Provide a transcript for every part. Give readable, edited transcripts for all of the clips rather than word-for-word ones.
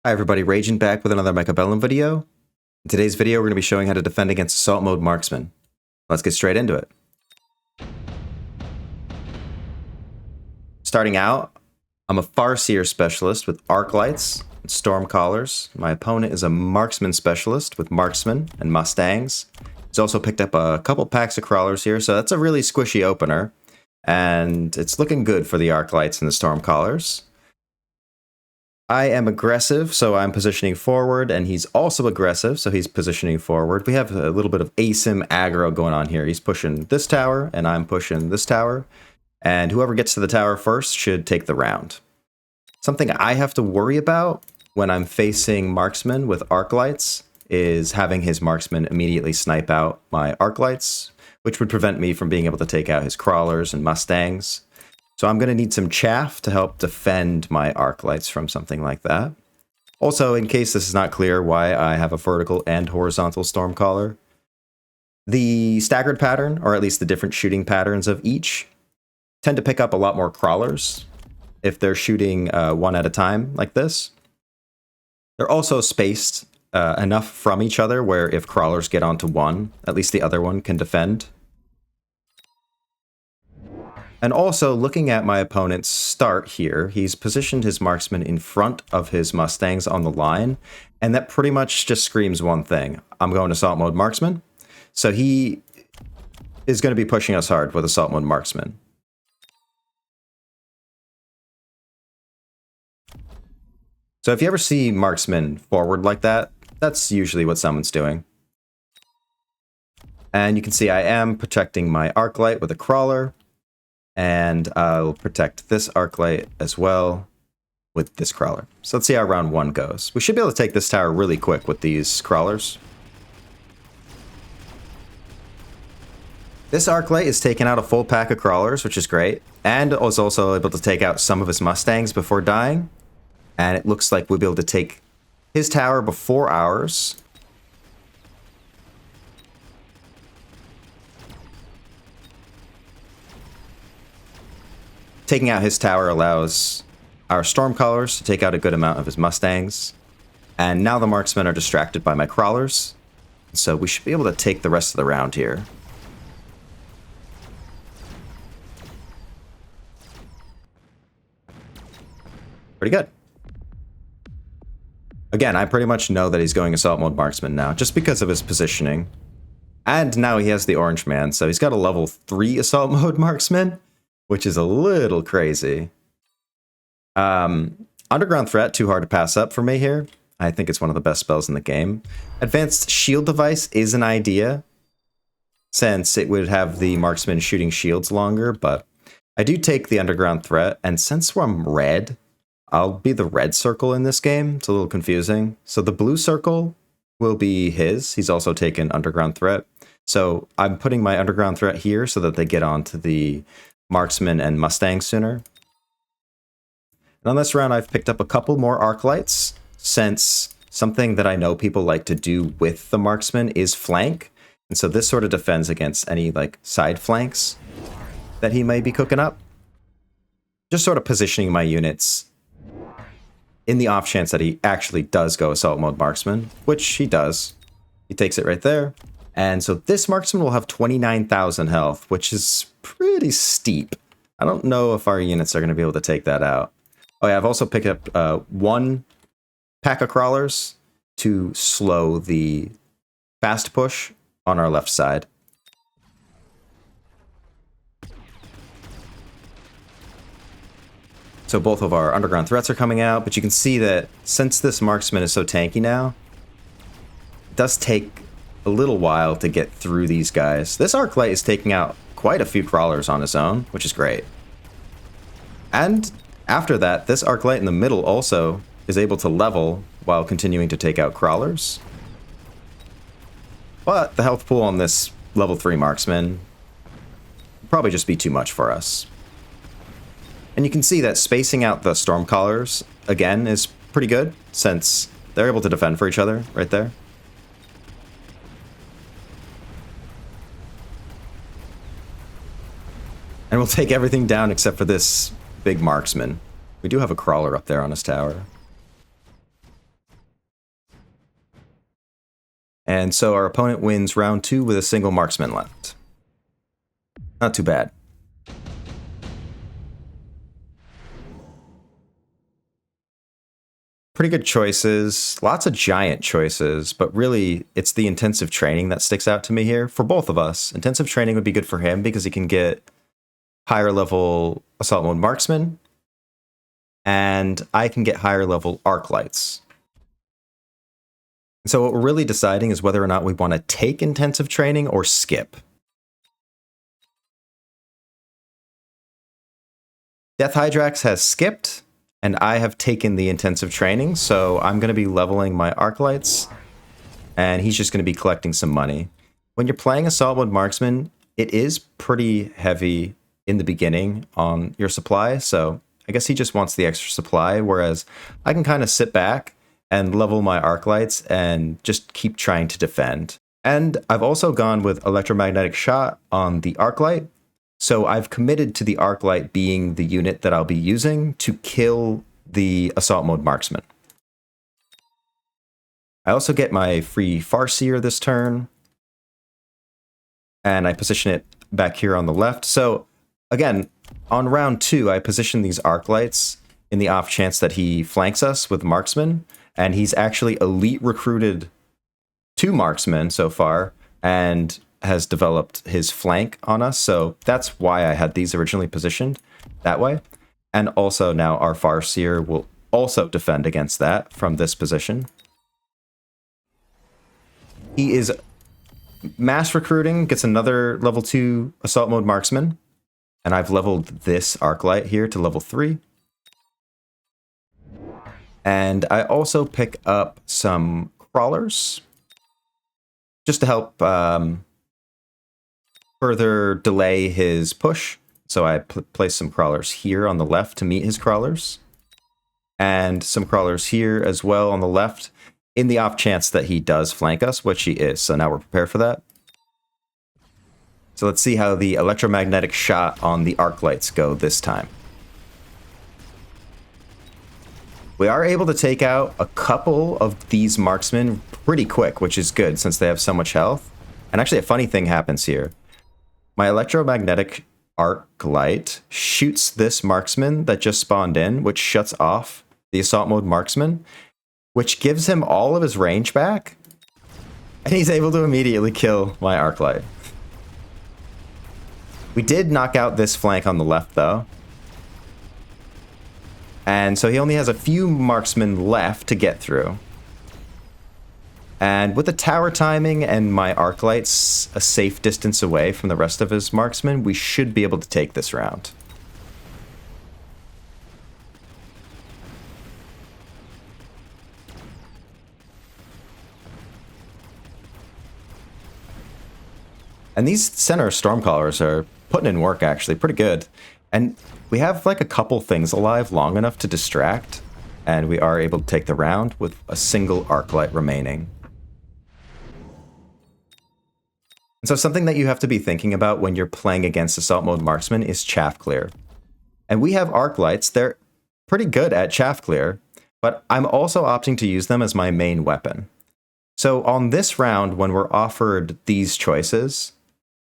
Hi everybody, Raging back with another Mechabellum video. In today's video we're going to be showing how to defend against Assault Mode Marksman. Let's get straight into it. Starting out, I'm a Farseer specialist with Arclights and Storm Collars. My opponent is a Marksman specialist with Marksman and Mustangs. He's also picked up a couple packs of Crawlers here, so that's a really squishy opener. And it's looking good for the Arclights and the Storm Collars. I am aggressive, so I'm positioning forward, and he's also aggressive, so he's positioning forward. We have a little bit of ASSMEN aggro going on here. He's pushing this tower, and I'm pushing this tower, and whoever gets to the tower first should take the round. Something I have to worry about when I'm facing Marksman with Arclights is having his Marksman immediately snipe out my Arclights, which would prevent me from being able to take out his Crawlers and Mustangs. So I'm going to need some Chaff to help defend my Arclights from something like that. Also, in case this is not clear why I have a vertical and horizontal Storm Caller, the staggered pattern, or at least the different shooting patterns of each, tend to pick up a lot more Crawlers if they're shooting one at a time like this. They're also spaced enough from each other where if Crawlers get onto one, at least the other one can defend. And also, looking at my opponent's start here, he's positioned his Marksman in front of his Mustangs on the line, and that pretty much just screams one thing. I'm going Assault Mode Marksman. So he is going to be pushing us hard with Assault Mode Marksman. So if you ever see Marksman forward like that, that's usually what someone's doing. And you can see I am protecting my Arclight with a Crawler. And I'll protect this Arclight as well with this Crawler. So let's see how round one goes. We should be able to take this tower really quick with these Crawlers. This Arclight is taking out a full pack of Crawlers, which is great. And was also able to take out some of his Mustangs before dying. And it looks like we'll be able to take his tower before ours. Taking out his tower allows our Storm Collars to take out a good amount of his Mustangs. And now the Marksmen are distracted by my Crawlers. So we should be able to take the rest of the round here. Pretty good. Again, I pretty much know that he's going Assault Mode Marksman now, just because of his positioning. And now he has the Orange Man, so he's got a level 3 Assault Mode Marksman, which is a little crazy. Underground Threat, too hard to pass up for me here. I think it's one of the best spells in the game. Advanced Shield Device is an idea, since it would have the Marksman shooting shields longer, but I do take the Underground Threat, and since I'm red, I'll be the red circle in this game. It's a little confusing. So the blue circle will be his. He's also taken Underground Threat. So I'm putting my Underground Threat here so that they get onto the Marksman and Mustang sooner. And on this round, I've picked up a couple more Arclights, since something that I know people like to do with the Marksman is flank. And so this sort of defends against any like side flanks that he may be cooking up. Just sort of positioning my units in the off chance that he actually does go Assault Mode Marksman, which he does. He takes it right there. And so this Marksman will have 29,000 health, which is pretty steep. I don't know if our units are going to be able to take that out. Oh yeah, I've also picked up one pack of Crawlers to slow the fast push on our left side. So both of our Underground Threats are coming out, but you can see that since this Marksman is so tanky now, it does take a little while to get through these guys. This Arclight is taking out quite a few Crawlers on his own, which is great. And after that, this Arclight in the middle also is able to level while continuing to take out Crawlers. But the health pool on this level 3 Marksman will probably just be too much for us. And you can see that spacing out the Storm Collars, again, is pretty good, since they're able to defend for each other right there. And we'll take everything down except for this big Marksman. We do have a Crawler up there on his tower. And so our opponent wins round 2 with a single marksman left. Not too bad. Pretty good choices, lots of giant choices, but really it's the intensive training that sticks out to me here for both of us. Intensive training would be good for him because he can get higher level assault mode marksman, and I can get higher level arclights. So what we're really deciding is whether or not we want to take intensive training or skip. Death Hydrax has skipped, and I have taken the intensive training, so I'm going to be leveling my arclights, and he's just going to be collecting some money. When you're playing Assault Mode Marksman, it is pretty heavy in the beginning on your supply, so I guess he just wants the extra supply, whereas I can kind of sit back and level my arclights and just keep trying to defend. And I've also gone with Electromagnetic Shot on the arclight, so I've committed to the arclight being the unit that I'll be using to kill the Assault Mode Marksman. I also get my free Farseer this turn, and I position it back here on the left. So again, on round 2, I position these arclights in the off chance that he flanks us with marksman, and he's actually elite recruited 2 marksmen so far, and has developed his flank on us, so that's why I had these originally positioned that way. And also now our Farseer will also defend against that from this position. He is mass recruiting, gets another level 2 assault mode marksman, and I've leveled this arclight here to level 3. And I also pick up some crawlers just to help further delay his push. So I place some crawlers here on the left to meet his crawlers, and some crawlers here as well on the left in the off chance that he does flank us, which he is. So now we're prepared for that. So let's see how the electromagnetic shot on the arclights go this time. We are able to take out a couple of these marksmen pretty quick, which is good since they have so much health. And actually a funny thing happens here. My electromagnetic arclight shoots this marksman that just spawned in, which shuts off the assault mode marksman, which gives him all of his range back. And he's able to immediately kill my arclight. We did knock out this flank on the left though. And so he only has a few marksmen left to get through. And with the tower timing and my arclights a safe distance away from the rest of his marksmen, we should be able to take this round. And these center Stormcallers are putting in work actually, pretty good. And we have like a couple things alive long enough to distract, and we are able to take the round with a single arclight remaining. And so something that you have to be thinking about when you're playing against Assault Mode Marksman is chaff clear. And we have arclights, they're pretty good at chaff clear, but I'm also opting to use them as my main weapon. So on this round, when we're offered these choices,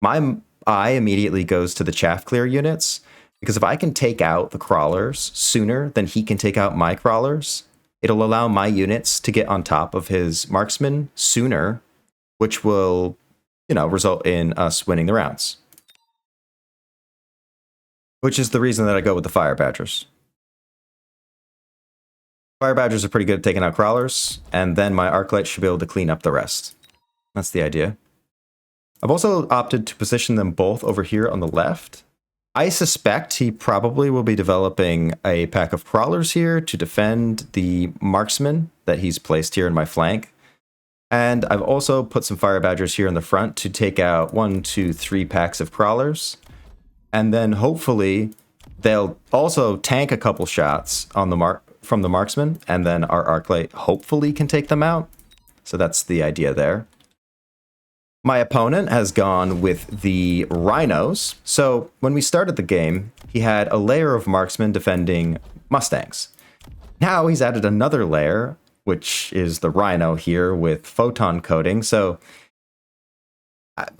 my eye immediately goes to the chaff clear units, because if I can take out the crawlers sooner than he can take out my crawlers, it'll allow my units to get on top of his marksman sooner, which will, result in us winning the rounds. Which is the reason that I go with the Fire Badgers. Fire Badgers are pretty good at taking out crawlers, and then my arclight should be able to clean up the rest. That's the idea. I've also opted to position them both over here on the left. I suspect he probably will be developing a pack of crawlers here to defend the marksman that he's placed here in my flank. And I've also put some Fire Badgers here in the front to take out 1, 2, 3 packs of crawlers. And then hopefully they'll also tank a couple shots on the from the marksman, and then our arclight hopefully can take them out. So that's the idea there. My opponent has gone with the rhinos. So when we started the game, he had a layer of marksmen defending mustangs. Now he's added another layer which is the rhino here with photon coating. So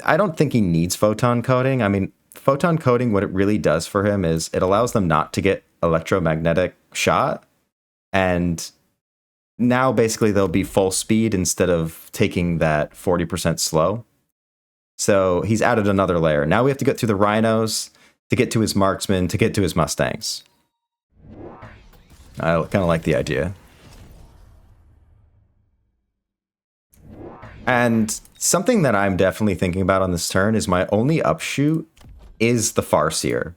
I don't think he needs photon coating. I mean, photon coating, what it really does for him is it allows them not to get electromagnetic shot. And now basically they'll be full speed instead of taking that 40% slow. So he's added another layer. Now we have to get through the rhinos to get to his marksmen, to get to his mustangs. I kind of like the idea. And something that I'm definitely thinking about on this turn is my only upshoot is the Farseer.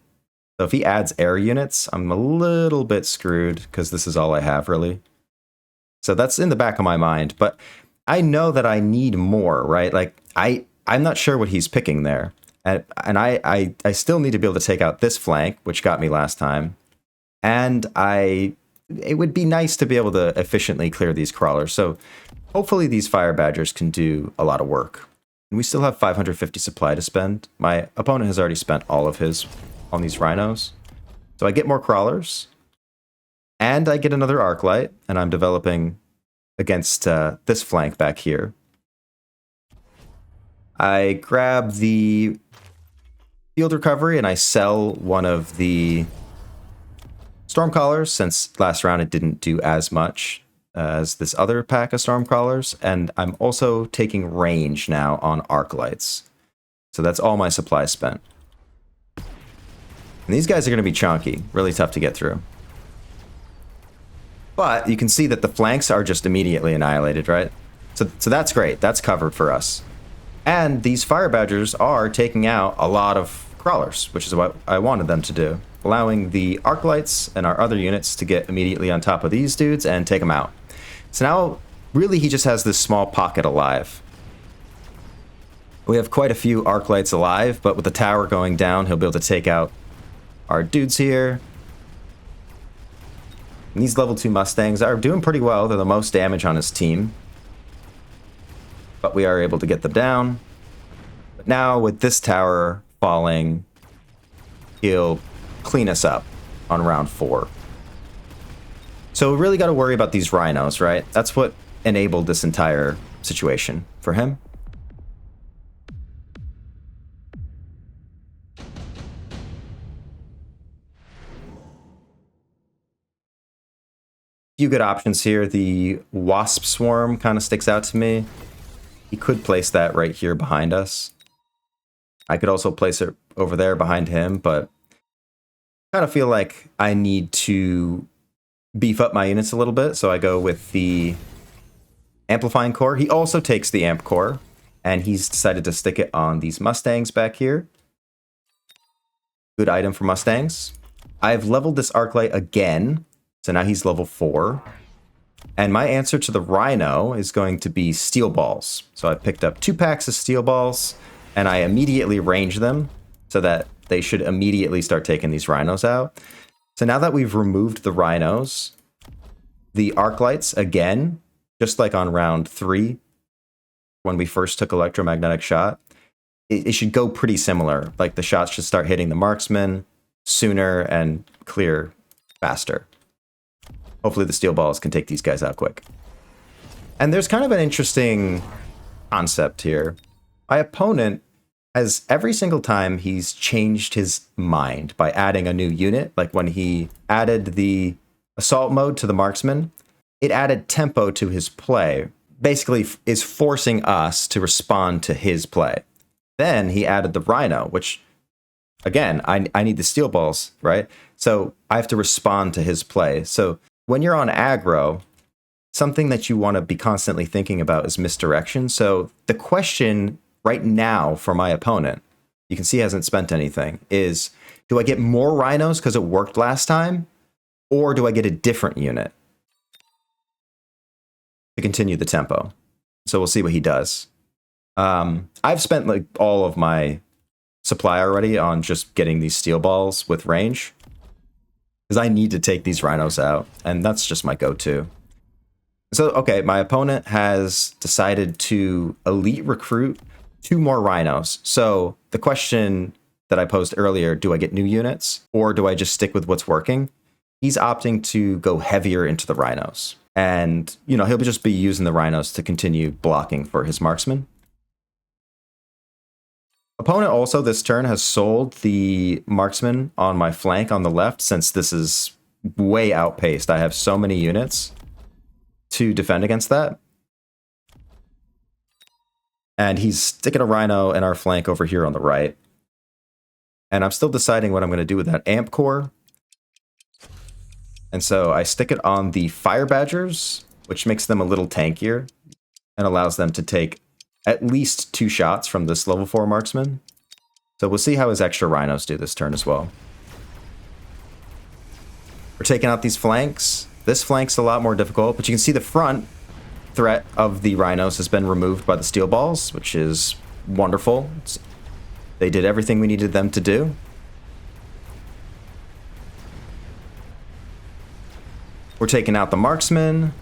So if he adds air units, I'm a little bit screwed because this is all I have really. So that's in the back of my mind, but I know that I need more, right? Like I'm not sure what he's picking there. And I still need to be able to take out this flank, which got me last time. And it would be nice to be able to efficiently clear these crawlers. So hopefully these fire badgers can do a lot of work. And we still have 550 supply to spend. My opponent has already spent all of his on these rhinos. So I get more crawlers. And I get another arclight. And I'm developing against this flank back here. I grab the field recovery and I sell one of the Stormcrawlers, since last round it didn't do as much as this other pack of Stormcrawlers, and I'm also taking range now on Arclights. So that's all my supply spent. And these guys are going to be chunky, really tough to get through. But you can see that the flanks are just immediately annihilated, right? So that's great. That's covered for us. And these Fire Badgers are taking out a lot of crawlers, which is what I wanted them to do, allowing the Arclights and our other units to get immediately on top of these dudes and take them out. So now, really, he just has this small pocket alive. We have quite a few Arclights alive, but with the tower going down, he'll be able to take out our dudes here. And these level 2 Mustangs are doing pretty well. They're the most damage on his team. But we are able to get them down. But now, with this tower falling, he'll clean us up on round 4. So we really got to worry about these rhinos, right? That's what enabled this entire situation for him. Few good options here. The Wasp Swarm kind of sticks out to me. He could place that right here behind us. I could also place it over there behind him, but I kind of feel like I need to beef up my units a little bit, so I go with the Amplifying Core. He also takes the Amp Core, and he's decided to stick it on these Mustangs back here. Good item for Mustangs. I've leveled this Arclight again, so now he's level 4. And my answer to the Rhino is going to be Steel Balls. So I picked up 2 packs of Steel Balls, and I immediately range them so that they should immediately start taking these Rhinos out. So now that we've removed the Rhinos, the Arclights, again, just like on round 3, when we first took electromagnetic shot, it should go pretty similar. Like the shots should start hitting the marksman sooner and clear faster. Hopefully the Steel Balls can take these guys out quick. And there's kind of an interesting concept here. My opponent has, every single time he's changed his mind by adding a new unit, like when he added the assault mode to the marksman, it added tempo to his play, basically is forcing us to respond to his play. Then he added the Rhino, which, again, I need the Steel Balls, right? So I have to respond to his play. So when you're on aggro, something that you want to be constantly thinking about is misdirection. So the question right now for my opponent, you can see he hasn't spent anything, is do I get more Rhinos because it worked last time? Or do I get a different unit to continue the tempo? So we'll see what he does. I've spent like all of my supply already on just getting these Steel Balls with range, because I need to take these Rhinos out, and that's just my go-to. So, okay, my opponent has decided to elite recruit 2 more Rhinos. So the question that I posed earlier, do I get new units, or do I just stick with what's working? He's opting to go heavier into the Rhinos. And, you know, he'll just be using the rhinos to continue blocking for his marksman. Opponent also this turn has sold the marksman on my flank on the left, since this is way outpaced. I have so many units to defend against that. And he's sticking a rhino in our flank over here on the right. And I'm still deciding what I'm going to do with that amp core. And so I stick it on the fire badgers, which makes them a little tankier and allows them to take at least 2 shots from this level 4 marksman. So we'll see how his extra rhinos do this turn as well. We're taking out these flanks. This flank's a lot more difficult, but you can see the front threat of the rhinos has been removed by the steel balls, which is wonderful. They did everything we needed them to do. We're taking out the marksman.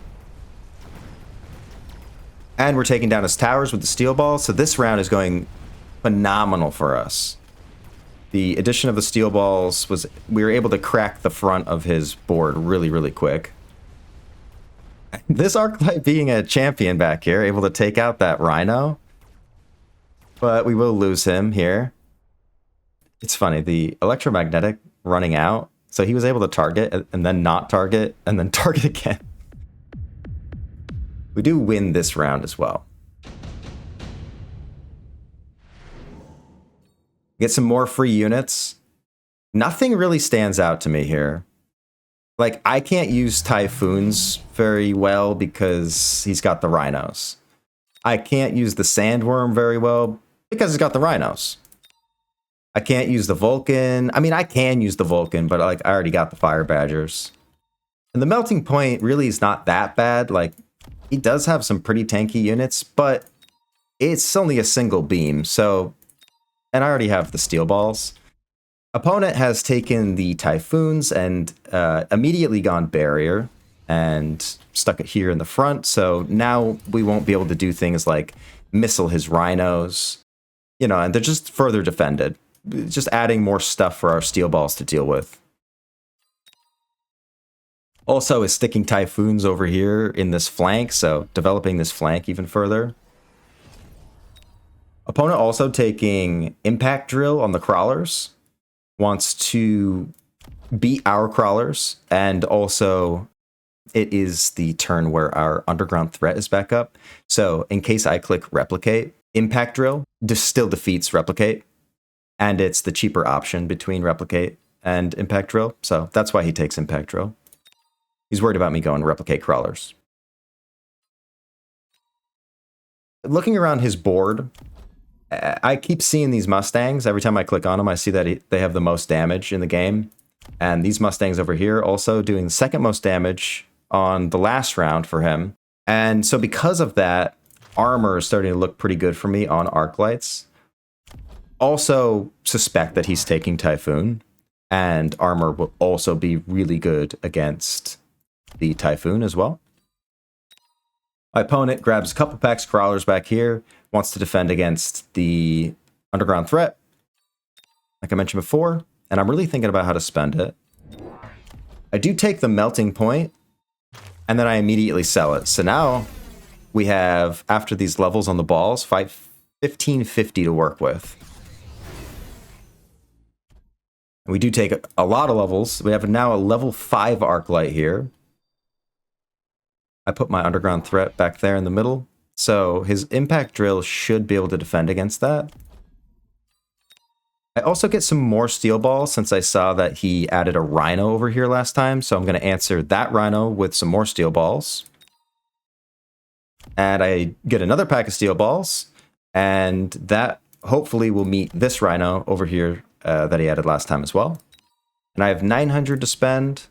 And we're taking down his towers with the steel balls. So this round is going phenomenal for us. The addition of the steel balls was, we were able to crack the front of his board really, really quick. This Arclight being a champion back here, able to take out that rhino. But we will lose him here. It's funny, the electromagnetic running out. So he was able to target and then not target and then target again. We do win this round as well. Get some more free units. Nothing really stands out to me here. Like, I can't use Typhoons very well because he's got the rhinos. I can't use the Sandworm very well because he's got the rhinos. I can't use the Vulcan. I mean, I can use the Vulcan, but like, I already got the Fire Badgers. And the Melting Point really is not that bad. Like, he does have some pretty tanky units, but it's only a single beam. So, and I already have the Steel Balls. Opponent has taken the Typhoons and immediately gone Barrier and stuck it here in the front. So now we won't be able to do things like missile his rhinos, you know, and they're just further defended. Just adding more stuff for our Steel Balls to deal with. Also is sticking Typhoons over here in this flank, so developing this flank even further. Opponent also taking Impact Drill on the Crawlers. Wants to beat our Crawlers, and also it is the turn where our Underground Threat is back up. So in case I click Replicate, Impact Drill still defeats Replicate, and it's the cheaper option between Replicate and Impact Drill, so that's why he takes Impact Drill. He's worried about me going Replicate Crawlers. Looking around his board, I keep seeing these Mustangs. Every time I click on them, I see that they have the most damage in the game. And these Mustangs over here also doing the second most damage on the last round for him. And so because of that, armor is starting to look pretty good for me on Arclights. Also suspect that he's taking Typhoon, and armor will also be really good against the Typhoon as well. My opponent grabs a couple packs of Crawlers back here, wants to defend against the Underground Threat, like I mentioned before, and I'm really thinking about how to spend it. I do take the Melting Point, and then I immediately sell it. So now we have, after these levels on the balls, 1550 to work with. And we do take a lot of levels. We have now a level 5 Arclight here. I put my Underground Threat back there in the middle. So his Impact Drill should be able to defend against that. I also get some more Steel Balls since I saw that he added a Rhino over here last time. So I'm going to answer that Rhino with some more Steel Balls. And I get another pack of Steel Balls. And that hopefully will meet this Rhino over here that he added last time as well. And I have 900 to spend.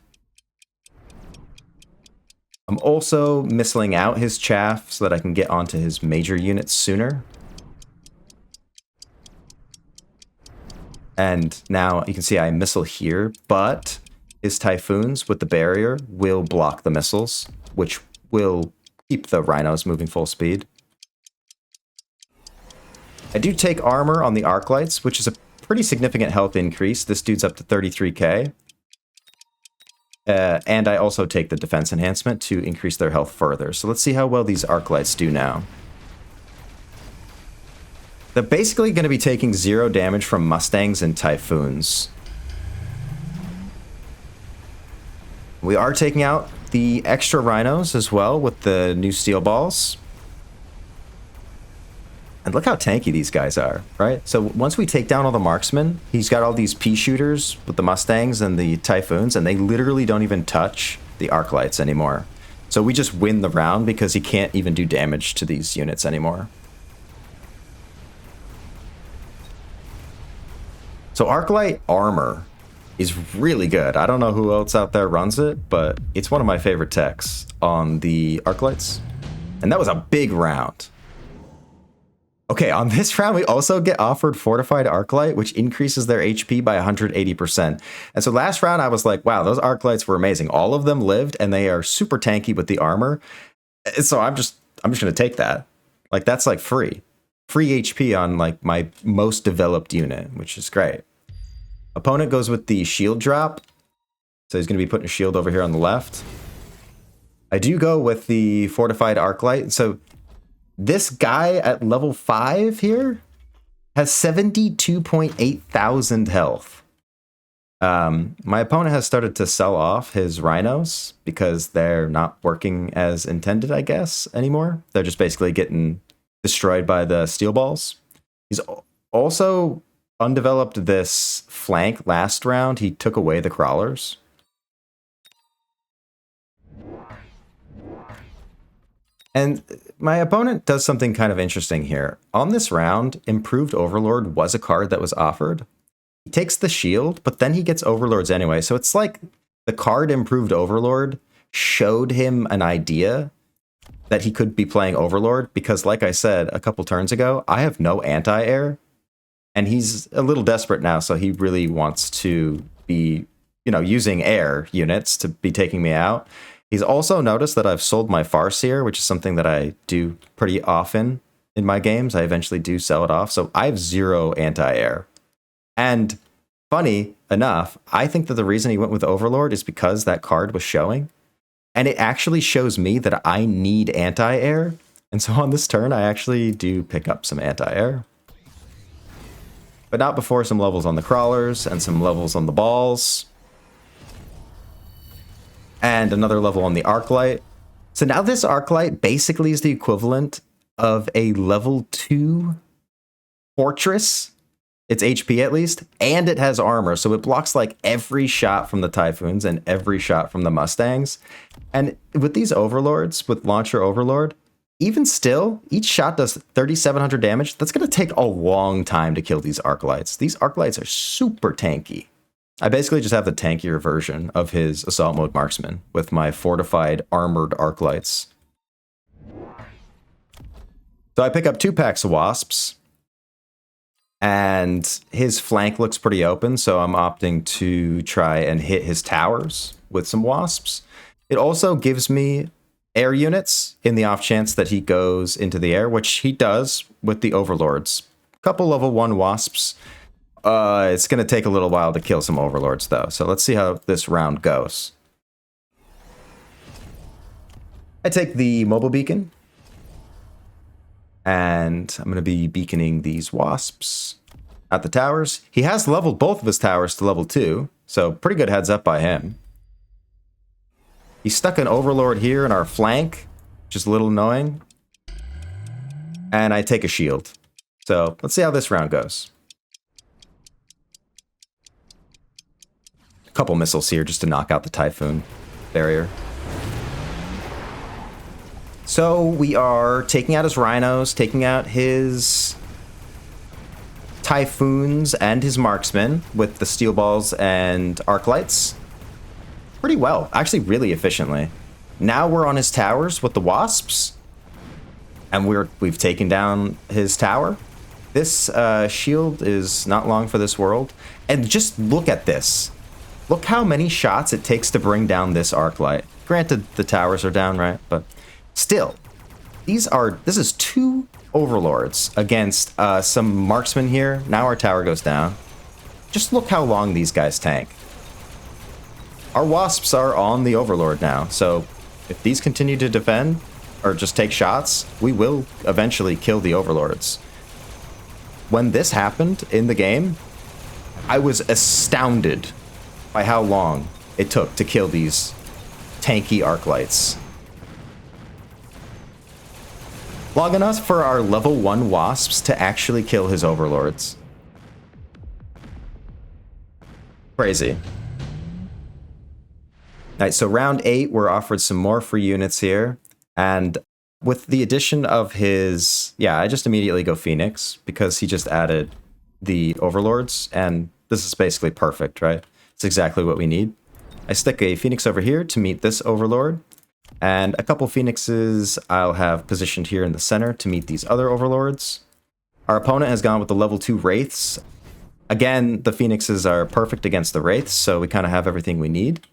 I'm also missiling out his Chaff so that I can get onto his major units sooner. And now you can see I missile here, but his Typhoons with the barrier will block the missiles, which will keep the Rhinos moving full speed. I do take armor on the Arclights, which is a pretty significant health increase. This dude's up to 33k. And I also take the defense enhancement to increase their health further. So let's see how well these Arclights do now. They're basically going to be taking 0 damage from Mustangs and Typhoons. We are taking out the extra Rhinos as well with the new Steel Balls. And look how tanky these guys are, right? So once we take down all the marksmen, he's got all these pea shooters with the Mustangs and the Typhoons, and they literally don't even touch the Arclights anymore. So we just win the round because he can't even do damage to these units anymore. So Arclight armor is really good. I don't know who else out there runs it, but it's one of my favorite techs on the Arclights. And that was a big round. Okay, on this round, we also get offered Fortified Arclight, which increases their HP by 180%. And so last round, I was like, wow, those Arclights were amazing. All of them lived, and they are super tanky with the armor. So I'm just going to take that. Like, that's like free. Free HP on like my most developed unit, which is great. Opponent goes with the shield drop. So he's going to be putting a shield over here on the left. I do go with the Fortified Arclight. So this guy at level 5 here has 72.8 thousand health. My opponent has started to sell off his Rhinos because they're not working as intended, I guess, anymore. They're just basically getting destroyed by the Steel Balls. He's also undeveloped this flank last round. He took away the Crawlers. And my opponent does something kind of interesting here. On this round, Improved Overlord was a card that was offered. He takes the shield, but then he gets Overlords anyway. So it's like the card Improved Overlord showed him an idea that he could be playing Overlord, because like I said a couple turns ago, I have no anti-air, and he's a little desperate now, so he really wants to be, you know, using air units to be taking me out. He's also noticed that I've sold my Farseer, which is something that I do pretty often in my games. I eventually do sell it off, so I have 0 anti-air. And funny enough, I think that the reason he went with Overlord is because that card was showing. And it actually shows me that I need anti-air. And so on this turn, I actually do pick up some anti-air. But not before some levels on the Crawlers and some levels on the Balls. And another level on the Arclight. So now this Arclight basically is the equivalent of a level 2 Fortress. It's HP at least, and it has armor, so it blocks like every shot from the Typhoons and every shot from the Mustangs. And with these Overlords, with Launcher Overlord, even still, each shot does 3,700 damage. That's going to take a long time to kill these Arclights. These Arclights are super tanky. I basically just have the tankier version of his Assault Mode Marksman with my Fortified Armored Arclights. So I pick up 2 packs of Wasps. And his flank looks pretty open, so I'm opting to try and hit his towers with some Wasps. It also gives me air units in the off chance that he goes into the air, which he does with the Overlords. A couple level 1 Wasps. It's going to take a little while to kill some Overlords, though. So let's see how this round goes. I take the Mobile Beacon. And I'm going to be beaconing these Wasps at the towers. He has leveled both of his towers to level 2, so pretty good heads up by him. He stuck an Overlord here in our flank, which is a little annoying. And I take a shield. So let's see how this round goes. A couple missiles here just to knock out the Typhoon barrier. So we are taking out his Rhinos, taking out his Typhoons and his Marksmen with the Steel Balls and Arclights. Pretty well, actually really efficiently. Now we're on his towers with the Wasps. And we've taken down his tower. This shield is not long for this world. And just look at this. Look how many shots it takes to bring down this Arclight. Granted, the towers are down, right? But still, this is 2 Overlords against some Marksmen here. Now our tower goes down. Just look how long these guys tank. our wasps are on the Overlord now, so if these continue to defend or just take shots, we will eventually kill the Overlords. When this happened in the game, I was astounded by how long it took to kill these tanky arclights. Long enough for our level 1 wasps to actually kill his Overlords. Crazy. Alright, so round 8, we're offered some more free units here. And with the addition of his... Yeah, I just immediately go Phoenix, because he just added the Overlords, and this is basically perfect, right? It's exactly what we need. I stick a Phoenix over here to meet this Overlord, and a couple Phoenixes I'll have positioned here in the center to meet these other Overlords. Our opponent has gone with the level 2 Wraiths. Again, the Phoenixes are perfect against the Wraiths, so we kind of have everything we need.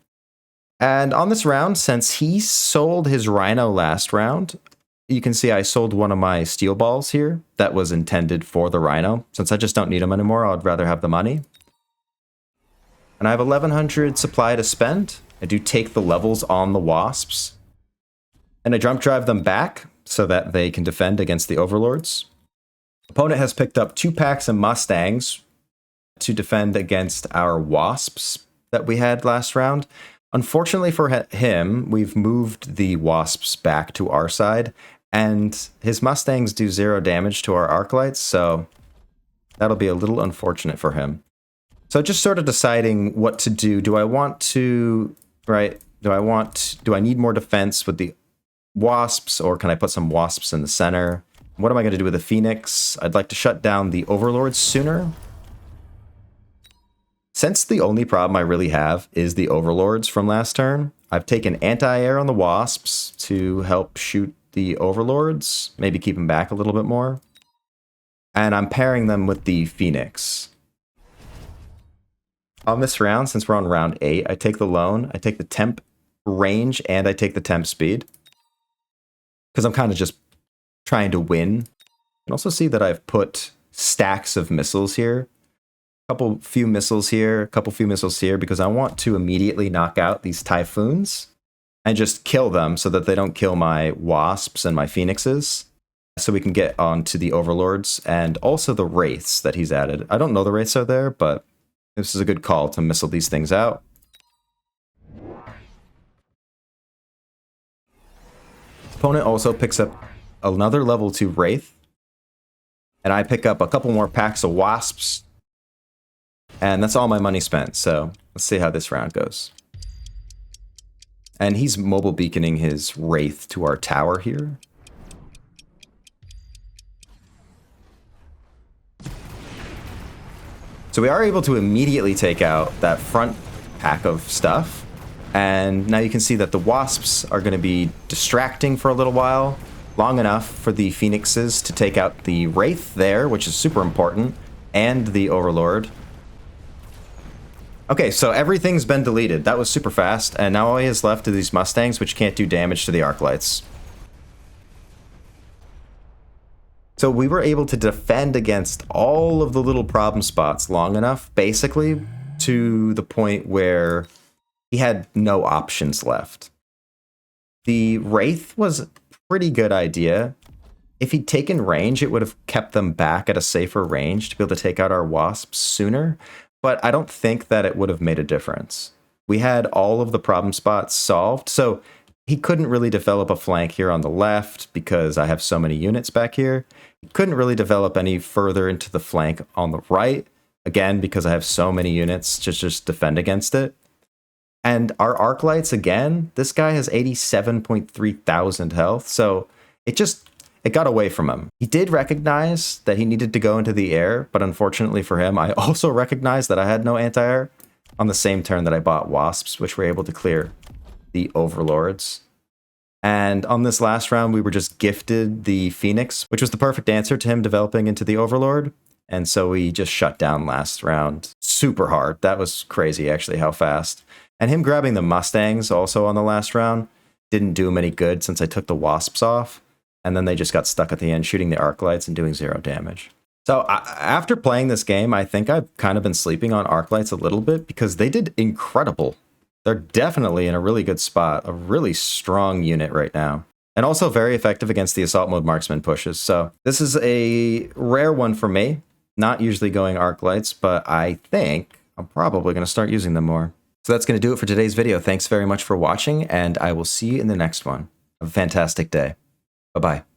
And on this round, since he sold his Rhino last round, you can see I sold one of my steel balls here that was intended for the Rhino. Since I just don't need them anymore, I'd rather have the money. And I have 1100 supply to spend. I do take the levels on the Wasps. And I jump drive them back so that they can defend against the Overlords. Opponent has picked up 2 packs of Mustangs to defend against our Wasps that we had last round. Unfortunately for him, we've moved the Wasps back to our side, and his Mustangs do 0 damage to our Arclights, so that'll be a little unfortunate for him. So just sort of deciding what to do. Do I want to, right, do I need more defense with the Wasps, or can I put some Wasps in the center? What am I going to do with the Phoenix? I'd like to shut down the Overlords sooner. Since the only problem I really have is the Overlords from last turn, I've taken anti-air on the Wasps to help shoot the Overlords, maybe keep them back a little bit more. And I'm pairing them with the Phoenix. On this round, since we're on round 8, I take the Lone, I take the temp range, and I take the temp speed. Because I'm kind of just trying to win. You can also see that I've put stacks of missiles here. Couple few missiles here, a couple few missiles here, because I want to immediately knock out these Typhoons and just kill them so that they don't kill my Wasps and my Phoenixes, so we can get onto the Overlords and also the Wraiths that he's added. I don't know the Wraiths are there, but this is a good call to missile these things out. Opponent also picks up another level 2 Wraith, and I pick up a couple more packs of Wasps. And that's all my money spent, so let's see how this round goes. And he's mobile beaconing his Wraith to our tower here. So we are able to immediately take out that front pack of stuff. And now you can see that the Wasps are going to be distracting for a little while, long enough for the Phoenixes to take out the Wraith there, which is super important, and the Overlord. Okay, so everything's been deleted. That was super fast, and now all he has left are these Mustangs, which can't do damage to the Arclights. So we were able to defend against all of the little problem spots long enough, basically, to the point where he had no options left. The Wraith was a pretty good idea. If he'd taken range, it would have kept them back at a safer range to be able to take out our Wasps sooner. But I don't think that it would have made a difference. We had all of the problem spots solved, so he couldn't really develop a flank here on the left because I have so many units back here. He couldn't really develop any further into the flank on the right, again, because I have so many units to just defend against it. And our Arclights, again, this guy has 87.3 thousand health, so it got away from him. He did recognize that he needed to go into the air, but unfortunately for him, I also recognized that I had no anti-air on the same turn that I bought Wasps, which were able to clear the Overlords. And on this last round, we were just gifted the Phoenix, which was the perfect answer to him developing into the Overlord. And so we just shut down last round super hard. That was crazy, actually, how fast. And him grabbing the Mustangs also on the last round didn't do him any good since I took the Wasps off. And then they just got stuck at the end, shooting the Arclights and doing 0 damage. So after playing this game, I think I've kind of been sleeping on Arclights a little bit because they did incredible. They're definitely in a really good spot, a really strong unit right now. And also very effective against the assault mode marksman pushes. So this is a rare one for me. Not usually going Arclights, but I think I'm probably going to start using them more. So that's going to do it for today's video. Thanks very much for watching, and I will see you in the next one. Have a fantastic day. Bye-bye.